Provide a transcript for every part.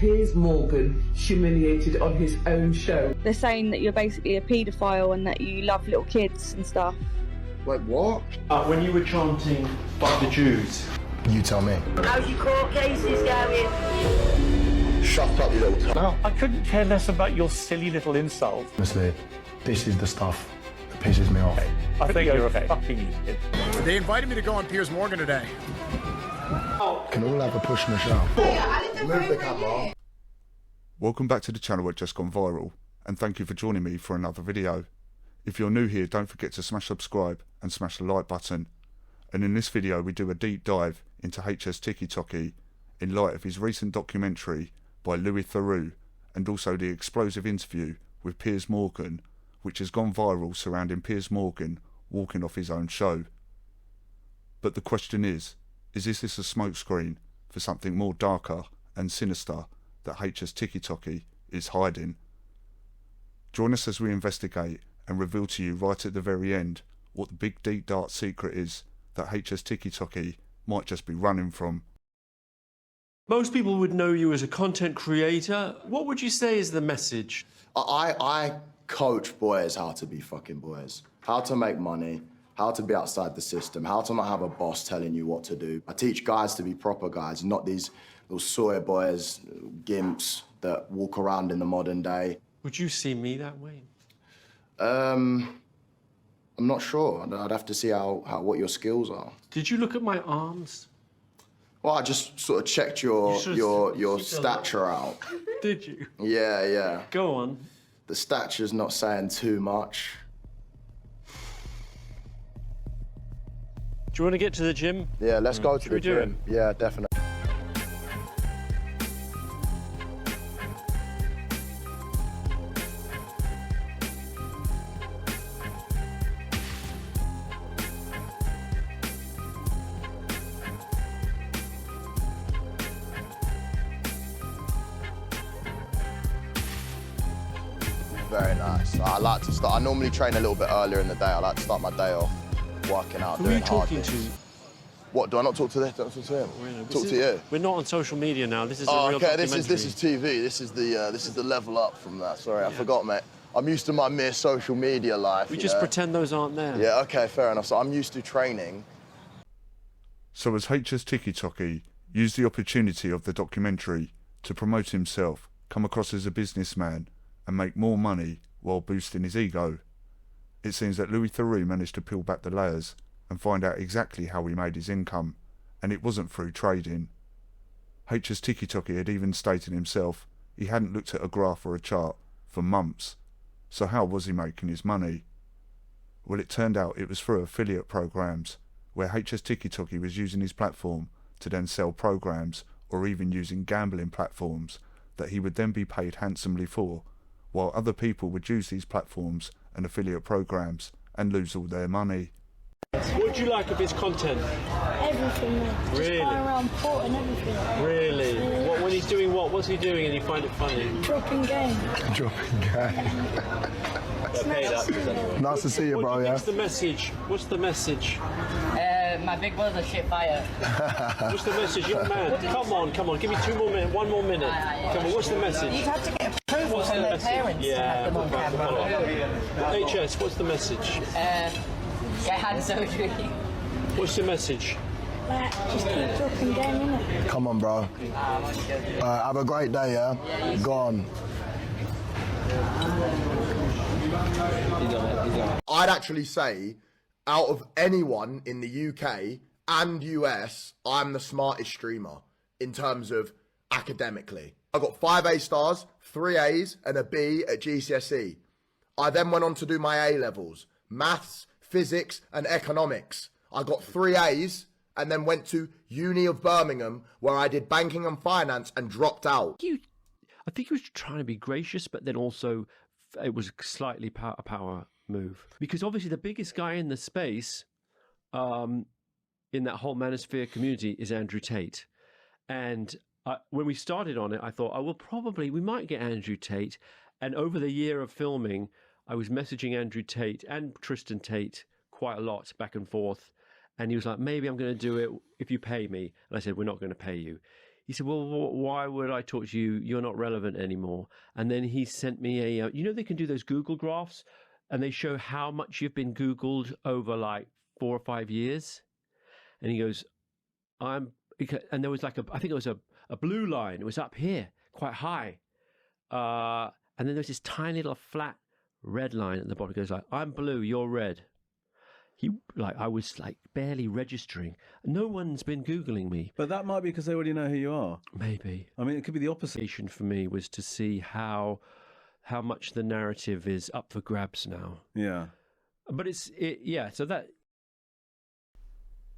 Piers Morgan humiliated on his own show. They're saying that you're basically a paedophile and that you love little kids and stuff. Wait, what? When you were chanting "fuck the Jews," You tell me. How's your court cases going? Shut up, you little no, I couldn't care less about your silly little insult. Honestly, this is the stuff that pisses me off. I think you're a fucking idiot. They invited me to go on Piers Morgan today. Can all have a push and a shove. Move the camera. Welcome back to the channel at Just Gone Viral, and thank you for joining me for another video. If you're new here, don't forget to smash subscribe and smash the like button. And in this video we do a deep dive into HS Tikky Tokky in light of his recent documentary by Louis Theroux, and also the explosive interview with Piers Morgan, which has gone viral surrounding Piers Morgan walking off his own show. But the question is this a smokescreen for something more darker and sinister that HS Tikky Tokky is hiding? Join us as we investigate and reveal to you right at the very end what the big deep dark secret is that HS Tikky Tokky might just be running from. Most people would know you as a content creator. What would you say is the message? I coach boys how to be fucking boys, how to make money, how to be outside the system, how to not have a boss telling you what to do. I teach guys to be proper guys, not these little soy boys, gimps that walk around in the modern day. Would you see me that way? I'm not sure. I'd have to see what your skills are. Did you look at my arms? Well, I just sort of checked your stature out. Did you? Yeah. Go on. The stature's not saying too much. Do you want to get to the gym? Yeah, let's go to the gym. Yeah, definitely. Very nice. I like to start. I normally train a little bit earlier in the day. I like to start my day off working out. Who are you talking to? What, do I not talk to this? Don't talk to him. Talk to you. We're not on social media now. This is a real okay. documentary. This is TV. This is the level up from that. Sorry, I forgot, mate. I'm used to my mere social media life. We just pretend those aren't there. Yeah. Okay. Fair enough. So I'm used to training. So as HS Tikky Tokky used the opportunity of the documentary to promote himself, come across as a businessman, and make more money while boosting his ego, it seems that Louis Theroux managed to peel back the layers and find out exactly how he made his income, and it wasn't through trading. HS Tikky Tokky had even stated himself he hadn't looked at a graph or a chart for months. So how was he making his money? Well, it turned out it was through affiliate programs, where HS Tikky Tokky was using his platform to then sell programs, or even using gambling platforms that he would then be paid handsomely for, while other people would use these platforms and affiliate programs and lose all their money. What do you like of his content? Everything, mate. Really? Just going around port and everything. Really? Yeah. When he's doing what? What's he doing and you find it funny? Dropping game. Dropping game. Nice to see you, bro, yeah? What's the message? What's the message? My big brother's a shit fighter. What's the message, young man? Come on. Give me 2 more minutes, 1 more minute. Come on, what's the message? You'd have to get approval from their parents to have them on camera. HS, what's the message? Get hand surgery. What's the message? Like, just keep dropping game, innit? Come on, bro. Have a great day, yeah? Go on. I'd actually say, out of anyone in the UK and US, I'm the smartest streamer in terms of academically. I got 5 A stars, 3 A's and a B at GCSE. I then went on to do my A levels, maths, physics and economics. I got 3 A's and then went to Uni of Birmingham, where I did banking and finance and dropped out. I think he was trying to be gracious, but then also it was slightly a power move. Because obviously the biggest guy in the space, in that whole manosphere community, is Andrew Tate. And when we started on it, I thought, we might get Andrew Tate. And over the year of filming, I was messaging Andrew Tate and Tristan Tate quite a lot, back and forth. And he was like, maybe I'm going to do it if you pay me. And I said, we're not going to pay you. he said, well, why would I talk to you? You're not relevant anymore. And then he sent me a, you know, they can do those Google graphs and they show how much you've been Googled over like 4 or 5 years. And he goes, and there was like I think it was a blue line. It was up here, quite high. And then there's this tiny little flat red line at the bottom. It goes like, I'm blue, you're red. I was like barely registering. No one's been Googling me. But that might be because they already know who you are. Maybe. I mean, it could be the opposite. For me was to see how much the narrative is up for grabs now. Yeah. But so that...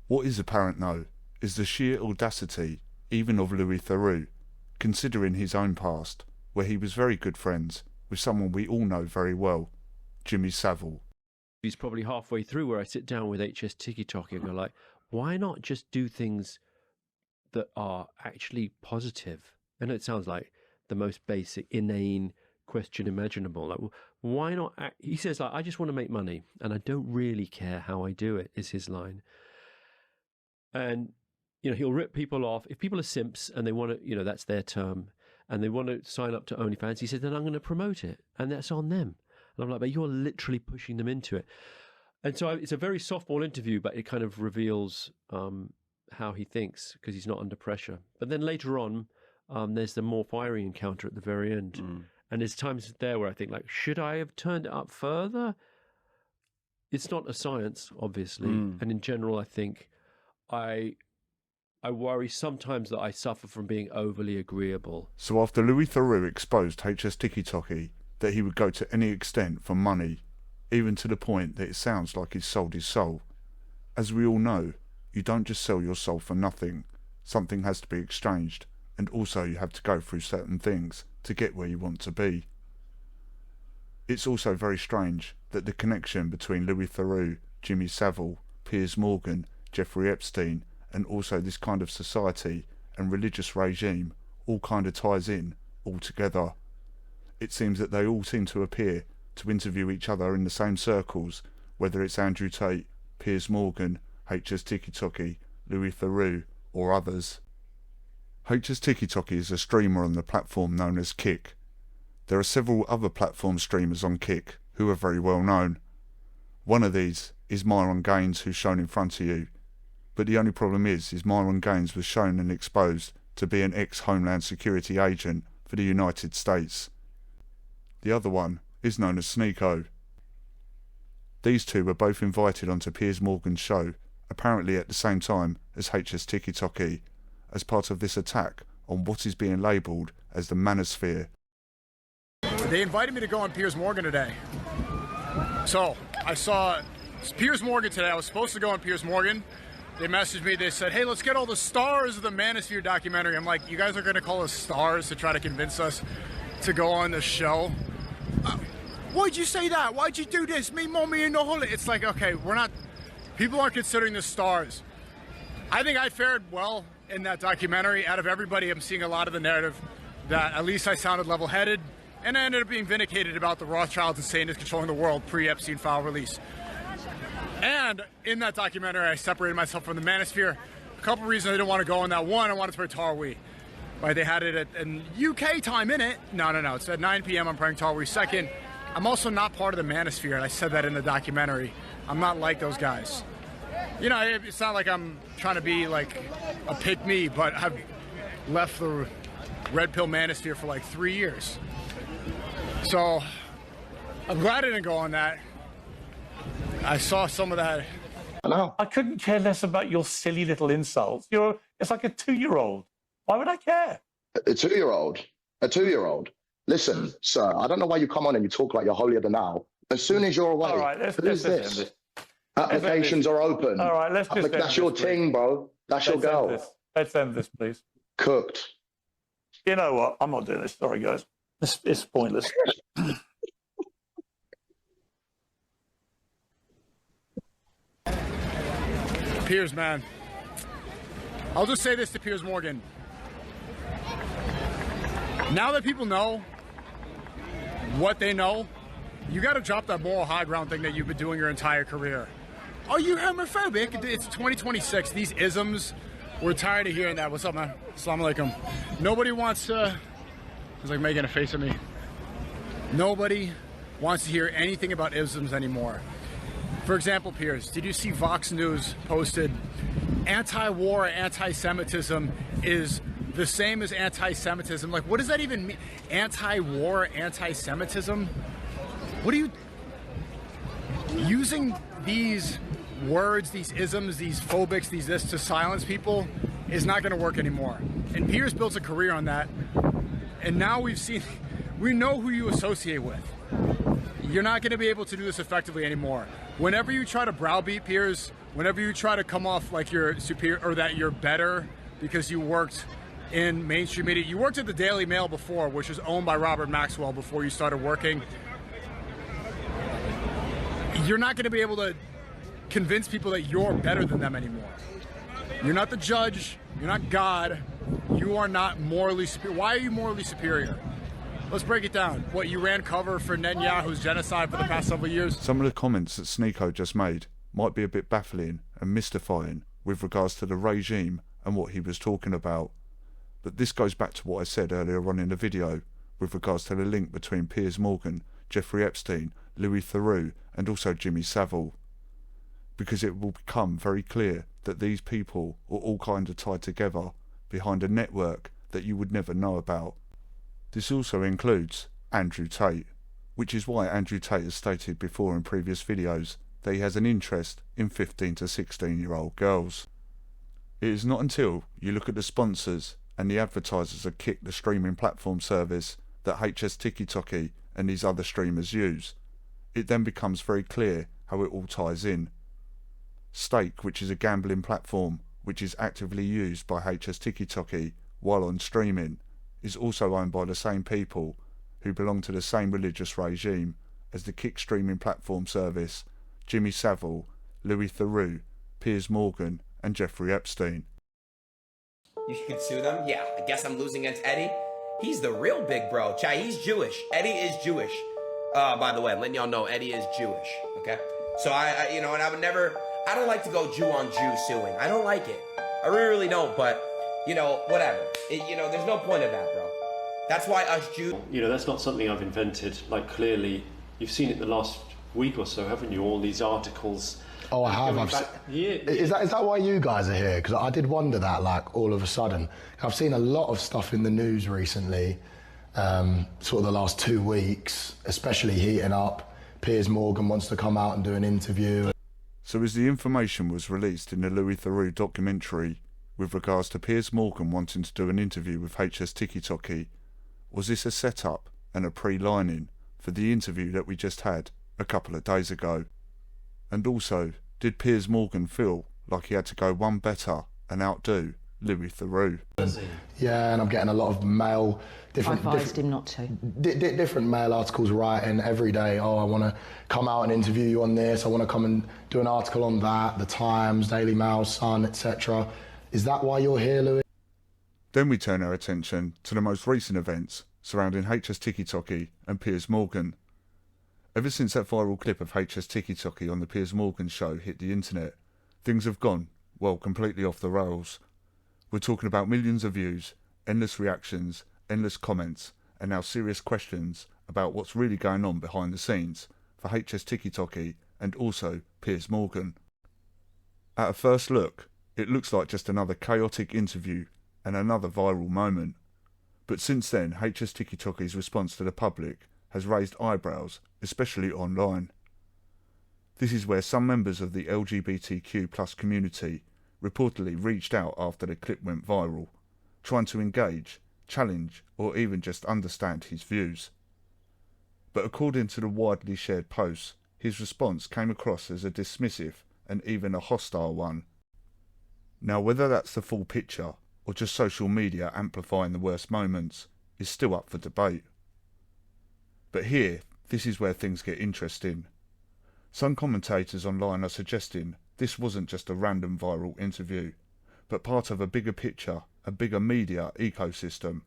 What is apparent, though, is the sheer audacity, even of Louis Theroux, considering his own past, where he was very good friends with someone we all know very well, Jimmy Savile. He's probably halfway through where I sit down with HS Tikky Tokky and go like, why not just do things that are actually positive? I know it sounds like the most basic, inane question imaginable. Like, why not? He says, like, I just want to make money and I don't really care how I do it, is his line. And, you know, he'll rip people off. If people are simps and they want to, you know, that's their term, and they want to sign up to OnlyFans, he said, then I'm going to promote it. And that's on them. And I'm like, but you're literally pushing them into it. And so it's a very softball interview, but it kind of reveals how he thinks because he's not under pressure. But then later on, there's the more fiery encounter at the very end. Mm. And there's times there where I think, like, should I have turned it up further? It's not a science, obviously. Mm. And in general, I think I worry sometimes that I suffer from being overly agreeable. So after Louis Theroux exposed HS TikkyTokky that he would go to any extent for money, even to the point that it sounds like he's sold his soul. As we all know, you don't just sell your soul for nothing. Something has to be exchanged, and also you have to go through certain things to get where you want to be. It's also very strange that the connection between Louis Theroux, Jimmy Savile, Piers Morgan, Jeffrey Epstein, and also this kind of society and religious regime all kind of ties in all together. It seems that they all seem to appear to interview each other in the same circles, whether it's Andrew Tate, Piers Morgan, HS TikkyTokky, Louis Theroux, or others. HS TikkyTokky is a streamer on the platform known as Kick. There are several other platform streamers on Kick who are very well known. One of these is Myron Gaines, who's shown in front of you. But the only problem is Myron Gaines was shown and exposed to be an ex-Homeland Security agent for the United States. The other one is known as Sneeko. These two were both invited onto Piers Morgan's show, apparently at the same time as HS TikkyTokky, as part of this attack on what is being labelled as the manosphere. They invited me to go on Piers Morgan today. So, I saw Piers Morgan today. I was supposed to go on Piers Morgan. They messaged me, they said, hey, let's get all the stars of the Manosphere documentary. I'm like, you guys are going to call us stars to try to convince us to go on the show? Why'd you say that? Why'd you do this? Me, mommy, and the whole... It's like, okay, people aren't considering the stars. I think I fared well in that documentary. Out of everybody, I'm seeing a lot of the narrative that at least I sounded level-headed, and I ended up being vindicated about the Rothschilds and Satanists controlling the world pre-Epstein file release. And in that documentary, I separated myself from the Manosphere. A couple reasons I didn't want to go on that. One, I wanted to pray Tarwi. Right, they had it at UK time in it. No. It's at 9 p.m. I'm praying Tarwi. Second, I'm also not part of the Manosphere, and I said that in the documentary. I'm not like those guys. You know, it's not like I'm trying to be like a pick-me, but I've left the Red Pill Manosphere for like 3 years. So I'm glad I didn't go on that. I saw some of that. I couldn't care less about your silly little insults. It's like a 2-year-old. Why would I care? A 2-year-old? A 2-year-old? Listen, sir, I don't know why you come on and you talk like you're holier than thou. As soon as you're away, all right, who's this? Applications are open. All right, let's just that's your ting, bro. That's your girl. Let's end this, please. Cooked. You know what? I'm not doing this. Sorry, guys. It's pointless. Piers, man. I'll just say this to Piers Morgan. Now that people know what they know, you got to drop that moral high ground thing that you've been doing your entire career. Are you homophobic? It's 2026. These isms We're tired of hearing that. What's up, man? Assalamu alaikum. Nobody wants to... He's like making a face at me. Nobody wants to hear anything about isms anymore. For example, Piers, did you see Vox News posted, anti-war, anti-Semitism is the same as anti-Semitism? Like, what does that even mean? Anti-war, anti-Semitism? What are you... Using these words, these isms, these phobics, these this to silence people is not going to work anymore. And Piers built a career on that. And now we know who you associate with. You're not going to be able to do this effectively anymore. Whenever you try to browbeat Piers, whenever you try to come off like you're superior or that you're better because you worked in mainstream media, you worked at the Daily Mail before, which was owned by Robert Maxwell before you started working. You're not going to be able to convince people that you're better than them anymore. You're not the judge. You're not God. You are not morally superior. Why are you morally superior? Let's break it down. What, you ran cover for Netanyahu's genocide for the past several years? Some of the comments that Sneeko just made might be a bit baffling and mystifying with regards to the regime and what he was talking about. But this goes back to what I said earlier on in the video with regards to the link between Piers Morgan, Jeffrey Epstein, Louis Theroux and also Jimmy Savile. Because it will become very clear that these people are all kind of tied together behind a network that you would never know about. This also includes Andrew Tate, which is why Andrew Tate has stated before in previous videos that he has an interest in 15 to 16-year-old girls. It is not until you look at the sponsors and the advertisers that kick the streaming platform service that HS TikkyTokky and these other streamers use, it then becomes very clear how it all ties in. Stake, which is a gambling platform which is actively used by HS TikkyTokky while on streaming, is also owned by the same people who belong to the same religious regime as the kick streaming platform service, Jimmy Savile, Louis Theroux, Piers Morgan and Jeffrey Epstein. You could sue them? Yeah, I guess I'm losing against Eddie. He's the real big bro. Chai, he's Jewish. Eddie is Jewish. By the way, I'm letting y'all know Eddie is Jewish, okay? So I you know, and I don't like to go Jew on Jew suing. I don't like it. I really don't, but, you know, whatever. There's no point of that, bro. That's why us Jews... You know, that's not something I've invented. Like, clearly, you've seen it the last week or so, haven't you? All these articles... Oh, I have. Is that why you guys are here? Because I did wonder that, like, all of a sudden. I've seen a lot of stuff in the news recently, sort of the last 2 weeks, especially heating up. Piers Morgan wants to come out and do an interview. So as the information was released in the Louis Theroux documentary with regards to Piers Morgan wanting to do an interview with HS TikkyTokky, was this a setup and a pre-lining for the interview that we just had a couple of days ago? And also, did Piers Morgan feel like he had to go one better and outdo Louis Theroux? Yeah, and I'm getting a lot of mail, I advised him not to. Different mail articles writing every day, oh, I want to come out and interview you on this, I want to come and do an article on that, The Times, Daily Mail, Sun, etc. Is that why you're here, Louis? Then we turn our attention to the most recent events surrounding HS TikkyTokky and Piers Morgan. Ever since that viral clip of HS TikkyTokky on the Piers Morgan show hit the internet, things have gone, well, completely off the rails. We're talking about millions of views, endless reactions, endless comments, and now serious questions about what's really going on behind the scenes for HS TikkyTokky and also Piers Morgan. At a first look, it looks like just another chaotic interview and another viral moment. But since then, HS TikkyTokky's response to the public has raised eyebrows, especially online. This is where some members of the LGBTQ+ community reportedly reached out after the clip went viral, trying to engage, challenge, or even just understand his views. But according to the widely shared posts, his response came across as a dismissive and even a hostile one. Now, whether that's the full picture or just social media amplifying the worst moments is still up for debate. But here, this is where things get interesting. Some commentators online are suggesting this wasn't just a random viral interview, but part of a bigger picture, a bigger media ecosystem,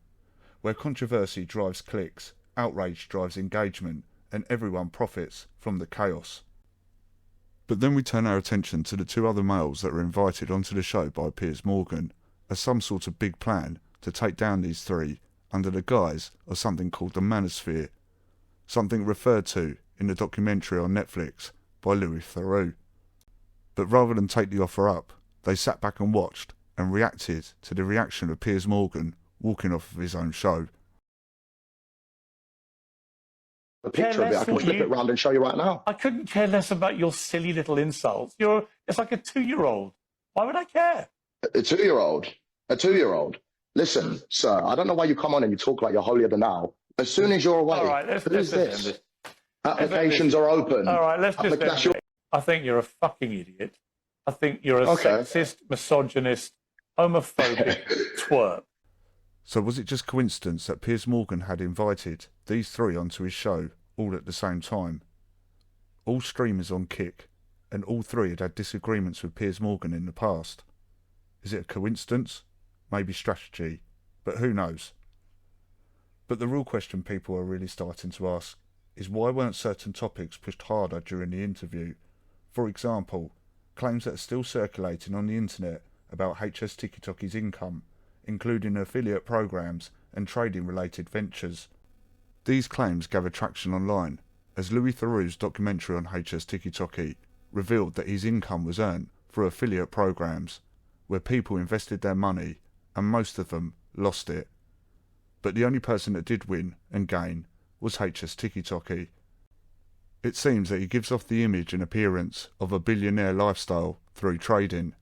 where controversy drives clicks, outrage drives engagement, and everyone profits from the chaos. But then we turn our attention to the two other males that were invited onto the show by Piers Morgan, as some sort of big plan to take down these three under the guise of something called the manosphere, something referred to in the documentary on Netflix by Louis Theroux. But rather than take the offer up, they sat back and watched and reacted to the reaction of Piers Morgan walking off of his own show. A picture of it, I can flip it round and show you right now. I couldn't care less about your silly little insults. It's like a 2-year-old. Why would I care? A 2-year-old? A 2-year-old? Listen, sir, I don't know why you come on and you talk like you're holier than thou. As soon as you're away, all right, let's who's this? Applications are open. All right, let's just end it. I think you're a fucking idiot. I think you're a sexist, misogynist, homophobic twerp. So was it just coincidence that Piers Morgan had invited these three onto his show all at the same time? All streamers on Kick, and all three had disagreements with Piers Morgan in the past. Is it a coincidence? Maybe strategy, but who knows? But the real question people are really starting to ask is why weren't certain topics pushed harder during the interview? For example, claims that are still circulating on the internet about HS Tikky Tokky's income, including affiliate programs and trading-related ventures. These claims gathered traction online, as Louis Theroux's documentary on HS Tikky Tokky revealed that his income was earned through affiliate programs, where people invested their money, and most of them lost it. But the only person that did win and gain was HS Tikky Tokky. It seems that he gives off the image and appearance of a billionaire lifestyle through trading,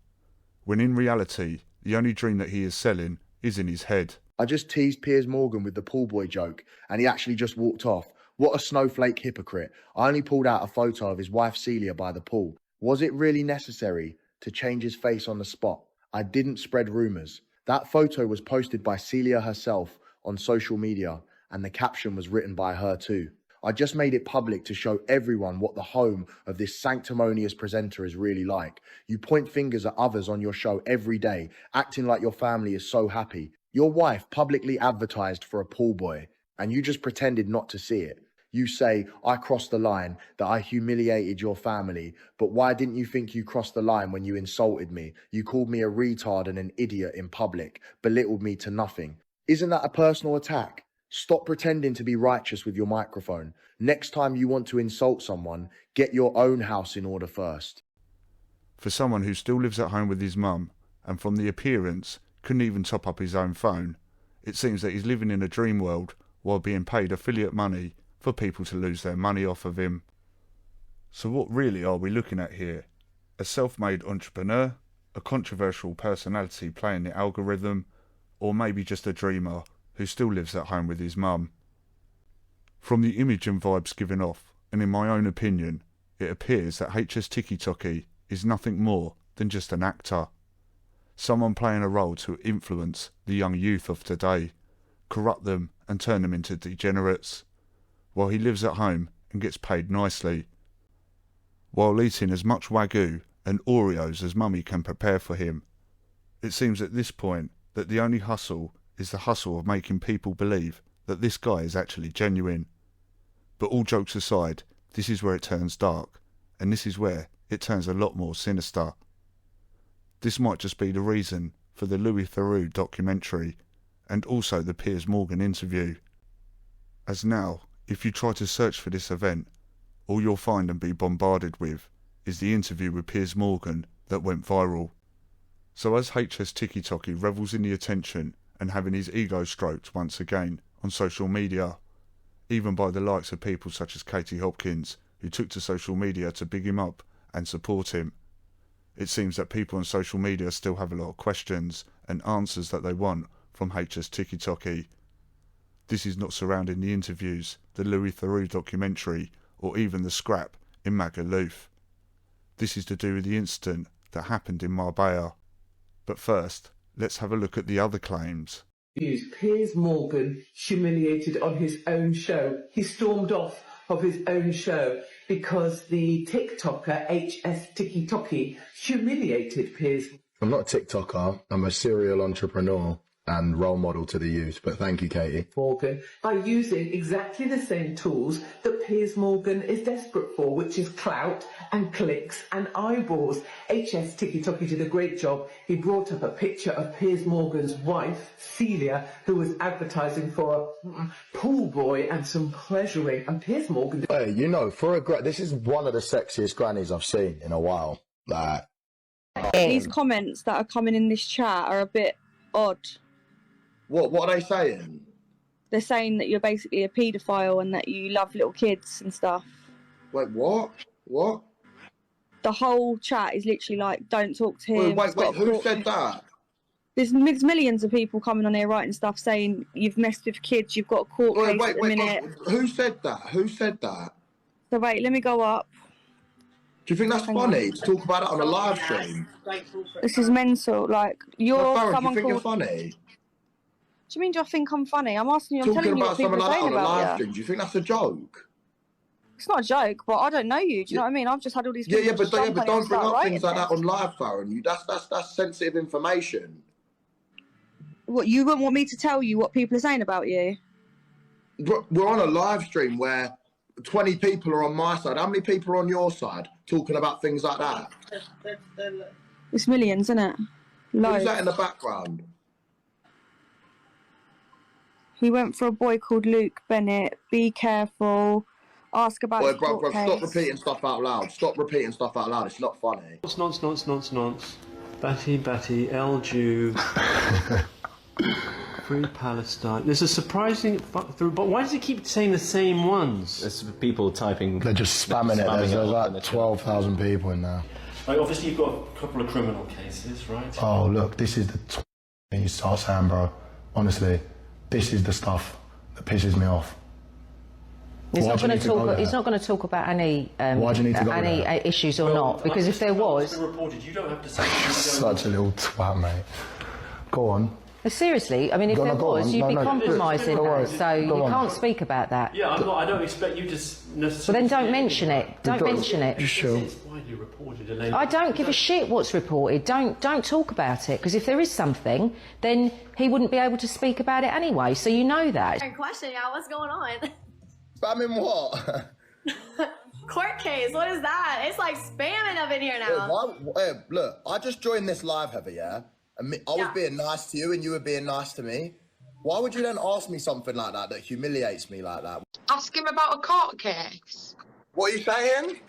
when in reality, the only dream that he is selling is in his head. I just teased Piers Morgan with the pool boy joke, and he actually just walked off. What a snowflake hypocrite. I only pulled out a photo of his wife Celia by the pool. Was it really necessary to change his face on the spot? I didn't spread rumours. That photo was posted by Celia herself on social media, and the caption was written by her too. I just made it public to show everyone what the home of this sanctimonious presenter is really like. You point fingers at others on your show every day, acting like your family is so happy. Your wife publicly advertised for a pool boy, and you just pretended not to see it. You say, I crossed the line, that I humiliated your family, but why didn't you think you crossed the line when you insulted me? You called me a retard and an idiot in public, belittled me to nothing. Isn't that a personal attack? Stop pretending to be righteous with your microphone. Next time you want to insult someone, get your own house in order first. For someone who still lives at home with his mum, and from the appearance, couldn't even top up his own phone, it seems that he's living in a dream world while being paid affiliate money for people to lose their money off of him. So what really are we looking at here? A self-made entrepreneur, a controversial personality playing the algorithm, or maybe just a dreamer who still lives at home with his mum? From the image and vibes given off, and in my own opinion, it appears that HS Tikky Tokky is nothing more than just an actor. Someone playing a role to influence the young youth of today, corrupt them and turn them into degenerates, while he lives at home and gets paid nicely, while eating as much Wagyu and Oreos as mummy can prepare for him. It seems at this point that the only hustle is the hustle of making people believe that this guy is actually genuine. But all jokes aside, this is where it turns dark, and this is where it turns a lot more sinister. This might just be the reason for the Louis Theroux documentary, and also the Piers Morgan interview. As now, if you try to search for this event, all you'll find and be bombarded with is the interview with Piers Morgan that went viral. So as HS Tikky Tokky revels in the attention and having his ego stroked once again on social media, even by the likes of people such as Katie Hopkins, who took to social media to big him up and support him, it seems that people on social media still have a lot of questions and answers that they want from HS Tikky Tokky. This is not surrounding the interviews, the Louis Theroux documentary, or even the scrap in Magaluf. This is to do with the incident that happened in Marbella. But first, let's have a look at the other claims. Piers Morgan humiliated on his own show. He stormed off of his own show because the TikToker HS TikkyTokky humiliated Piers. I'm not a TikToker, I'm a serial entrepreneur. and role model to the youth. But thank you, Katie. Morgan, by using exactly the same tools that Piers Morgan is desperate for, which is clout and clicks and eyeballs. HS Tikky Tokky did a great job. He brought up a picture of Piers Morgan's wife, Celia, who was advertising for a pool boy and some pleasuring. And Piers Morgan... Hey, you know, this is one of the sexiest grannies I've seen in a while. Like, these comments that are coming in this chat are a bit odd. What are they saying? They're saying that you're basically a paedophile and that you love little kids and stuff. Wait, what? What? The whole chat is literally like, don't talk to him. Wait, who said that? There's millions of people coming on here writing stuff saying you've messed with kids, you've got a court case at the minute. Who said that? Who said that? So wait, let me go up. Do you think that's funny to talk about it on a live stream? This is mental. Like, you're someone do you think called... you're funny? Do you mean, do I think I'm funny? I'm asking you, I'm telling you what people are saying about you. Do you think that's a joke? It's not a joke, but I don't know you. Do you know what I mean? I've just had all these people. Yeah, but don't bring up things like that on live, Farron. That's sensitive information. What, you wouldn't want me to tell you what people are saying about you? We're on a live stream where 20 people are on my side. How many people are on your side talking about things like that? It's millions, isn't it? Loads. Who's that in the background? He went for a boy called Luke Bennett. Be careful. Ask about his court case. Stop repeating stuff out loud. Stop repeating stuff out loud. It's not funny. Nonce. Batty, El Jew. Free Palestine. There's a surprising through, but why does he keep saying the same ones? There's people typing. They're just spamming it. There's like 12,000 people in there. Like, obviously, you've got a couple of criminal cases, right? Oh, look, this is the thing you start saying, bro. Honestly, this is the stuff that pisses me off. He's not going to talk about any issues or not, because if there was, reported, you don't have to say. Such a little twat, mate. Go on. Seriously, I mean, if there was, you'd be compromising that, so you can't speak about that. Yeah, I don't expect you to necessarily. Well, then don't mention it. Don't mention it. Sure. I don't give a shit what's reported. Don't talk about it, because if there is something, then he wouldn't be able to speak about it anyway. So you know that. Question, y'all. What's going on? Spamming what? Court case. What is that? It's like spamming up in here now. Look, I just joined this live, Heather. Yeah. I was being nice to you and you were being nice to me. Why would you then ask me something like that humiliates me like that? Ask him about a court case. What are you saying?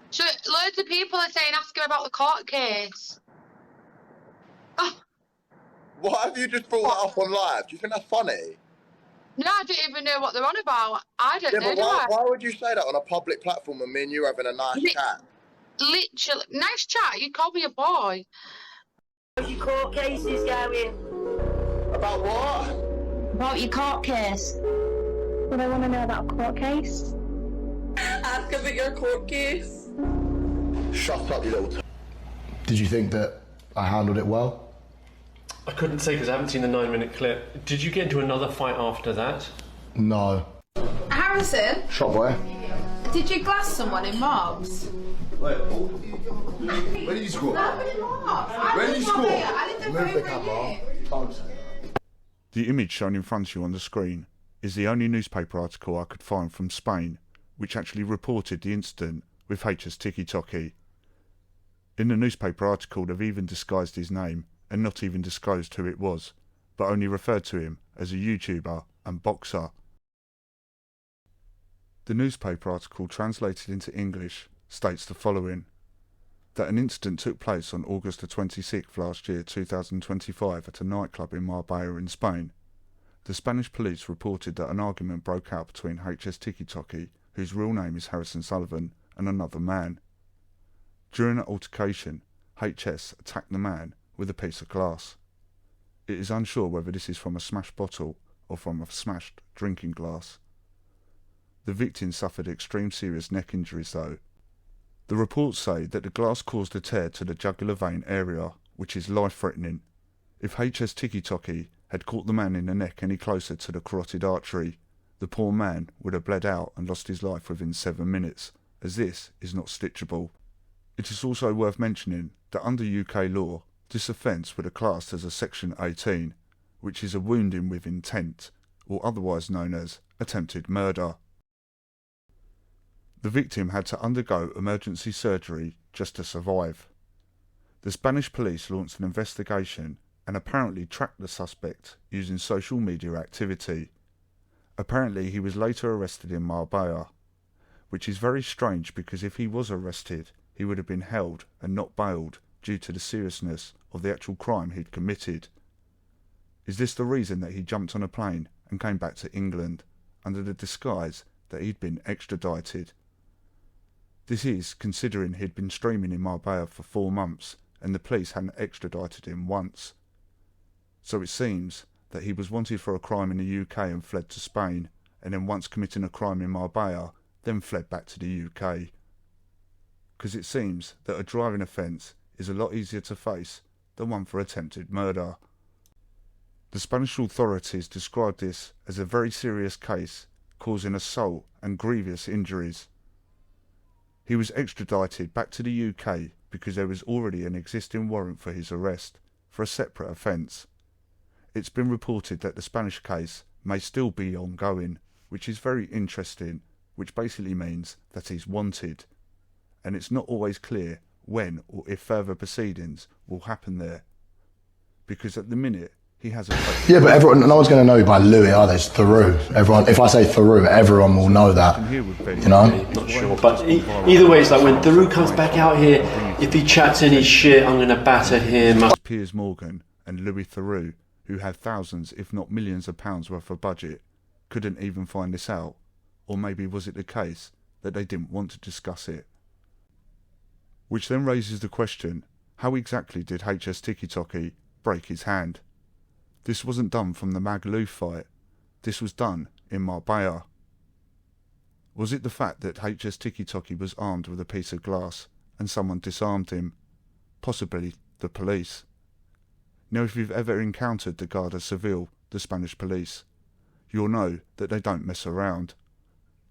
So, loads of people are saying ask him about the court case. Oh. Why have you just brought that up on live? Do you think that's funny? No, I don't even know what they're on about. I don't know. But why would you say that on a public platform when me and you are having a nice chat? Literally, nice chat. You call me a boy. How's your court cases going? About what? About your court case. Well, they want to know about a court case. Ask about your court case. Shut up, you little Did you think that I handled it well? I couldn't say because I haven't seen the 9-minute clip. Did you get into another fight after that? No. Harrison? Shot boy. Did you glass someone in Mobs? Wait, where did you score? Where did you score? Move the camera. The image shown in front of you on the screen is the only newspaper article I could find from Spain which actually reported the incident with HS Tikky Tokky. In the newspaper article they've even disguised his name and not even disclosed who it was, but only referred to him as a YouTuber and boxer. The newspaper article translated into English states the following: that an incident took place on August the 26th last year, 2025, at a nightclub in Marbella in Spain. The Spanish police reported that an argument broke out between HS Tikky Tokky, whose real name is Harrison Sullivan, and another man. During an altercation, HS attacked the man with a piece of glass. It is unsure whether this is from a smashed bottle or from a smashed drinking glass. The victim suffered extreme serious neck injuries though. The reports say that the glass caused a tear to the jugular vein area, which is life-threatening. If HS Tikky Tokky had caught the man in the neck any closer to the carotid artery, the poor man would have bled out and lost his life within 7 minutes, as this is not stitchable. It is also worth mentioning that under UK law, this offence would have classed as a Section 18, which is a wounding with intent, or otherwise known as attempted murder. The victim had to undergo emergency surgery just to survive. The Spanish police launched an investigation and apparently tracked the suspect using social media activity. Apparently he was later arrested in Marbella, which is very strange because if he was arrested, he would have been held and not bailed due to the seriousness of the actual crime he'd committed. Is this the reason that he jumped on a plane and came back to England under the disguise that he'd been extradited? This is considering he'd been streaming in Marbella for 4 months and the police hadn't extradited him once. So it seems that he was wanted for a crime in the UK and fled to Spain, and then once committing a crime in Marbella, then fled back to the UK. Because it seems that a driving offence is a lot easier to face than one for attempted murder. The Spanish authorities described this as a very serious case, causing assault and grievous injuries. He was extradited back to the UK because there was already an existing warrant for his arrest for a separate offence. It's been reported that the Spanish case may still be ongoing, which is very interesting, which basically means that he's wanted, and it's not always clear when or if further proceedings will happen there, because at the minute he has a... Yeah, but everyone, no one's going to know by Louis, are they? It's Theroux. Everyone, if I say Theroux, everyone will know that, you know? Not sure, but either way, it's like when Theroux comes back out here, if he chats any shit, I'm going to batter him. Piers Morgan and Louis Theroux, who had thousands if not millions of pounds worth of budget, couldn't even find this out, or maybe was it the case that they didn't want to discuss it? Which then raises the question, how exactly did HS TikkyTokky break his hand? This wasn't done from the Magaluf fight, this was done in Marbella. Was it the fact that HS TikkyTokky was armed with a piece of glass and someone disarmed him? Possibly the police. Now if you've ever encountered the Guardia Civil, the Spanish police, you'll know that they don't mess around.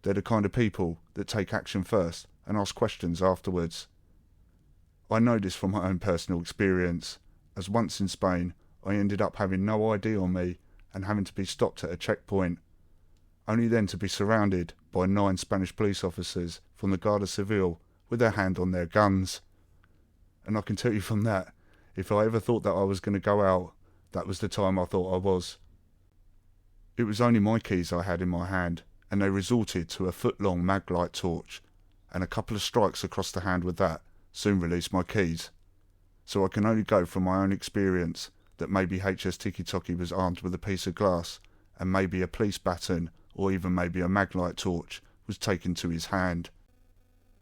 They're the kind of people that take action first and ask questions afterwards. I know this from my own personal experience, as once in Spain I ended up having no ID on me and having to be stopped at a checkpoint, only then to be surrounded by 9 Spanish police officers from the Guardia Civil with their hand on their guns. And I can tell you from that, if I ever thought that I was going to go out, that was the time I thought I was. It was only my keys I had in my hand, and they resorted to a foot-long maglite torch, and a couple of strikes across the hand with that soon released my keys. So I can only go from my own experience that maybe HS TikkyTokky was armed with a piece of glass, and maybe a police baton, or even maybe a maglite torch, was taken to his hand.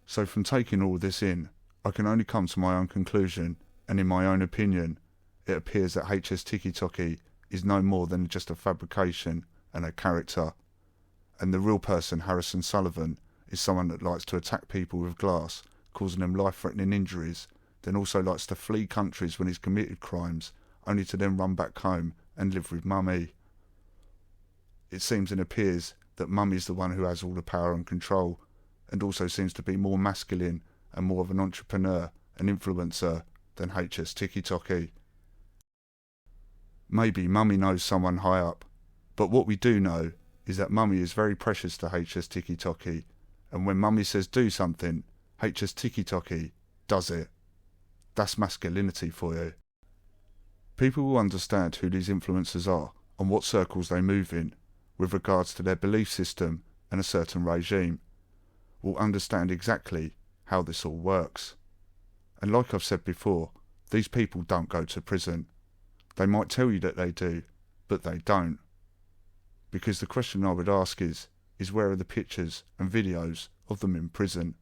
So from taking all this in, I can only come to my own conclusion, and in my own opinion, it appears that HS TikkyTokky is no more than just a fabrication and a character, and the real person, Harrison Sullivan, is someone that likes to attack people with glass, causing them life-threatening injuries, then also likes to flee countries when he's committed crimes, only to then run back home and live with Mummy. It seems and appears that Mummy's the one who has all the power and control, and also seems to be more masculine and more of an entrepreneur and influencer than HS TikkyTokky. Maybe Mummy knows someone high up, but what we do know is that Mummy is very precious to HS TikkyTokky, and when Mummy says do something, HS TikkyTokky does it. That's masculinity for you. People will understand who these influencers are and what circles they move in, with regards to their belief system and a certain regime, will understand exactly how this all works. And like I've said before, these people don't go to prison. They might tell you that they do, but they don't. Because the question I would ask is where are the pictures and videos of them in prison?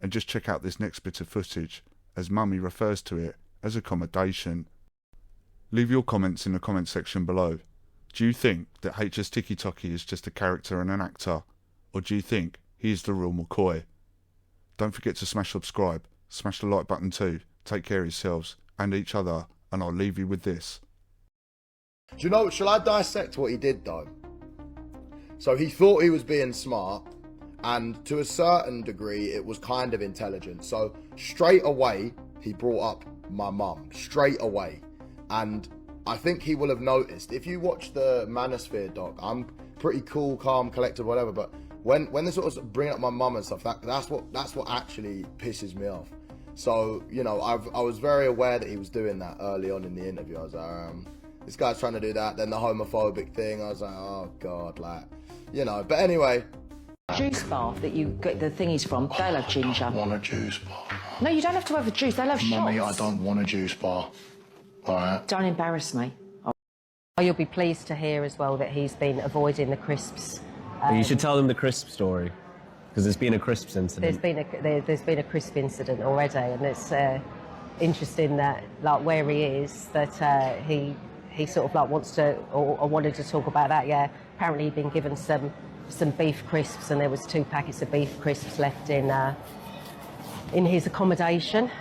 And just check out this next bit of footage, as Mummy refers to it as accommodation. Leave your comments in the comment section below. Do you think that HS TikkyTokky is just a character and an actor? Or do you think he is the real McCoy? Don't forget to smash subscribe, smash the like button too, take care of yourselves and each other, and I'll leave you with this. Do you know, shall I dissect what he did though? So he thought he was being smart, and to a certain degree it was kind of intelligent. So straight away he brought up my mum, straight away. And I think he will have noticed. If you watch the Manosphere doc, I'm pretty cool, calm, collected, whatever. But when they sort of bring up my mum and stuff, that's what actually pisses me off. So, you know, I was very aware that he was doing that early on in the interview. I was like, this guy's trying to do that. Then the homophobic thing, I was like, oh God, like, you know. But anyway. Juice bar that you get the thingies from, they'll have ginger. I don't want a juice bar. No, you don't have to have a juice, they'll have shots. Mummy, I don't want a juice bar. All right. Don't embarrass me. Oh, you'll be pleased to hear as well that he's been avoiding the crisps. You should tell them the crisp story, because there's been a crisps incident. There's been a crisp incident already, and it's interesting that, like, where he is, that he sort of like wants to or wanted to talk about that. Yeah, apparently he'd been given some beef crisps, and there was 2 packets of beef crisps left in his accommodation.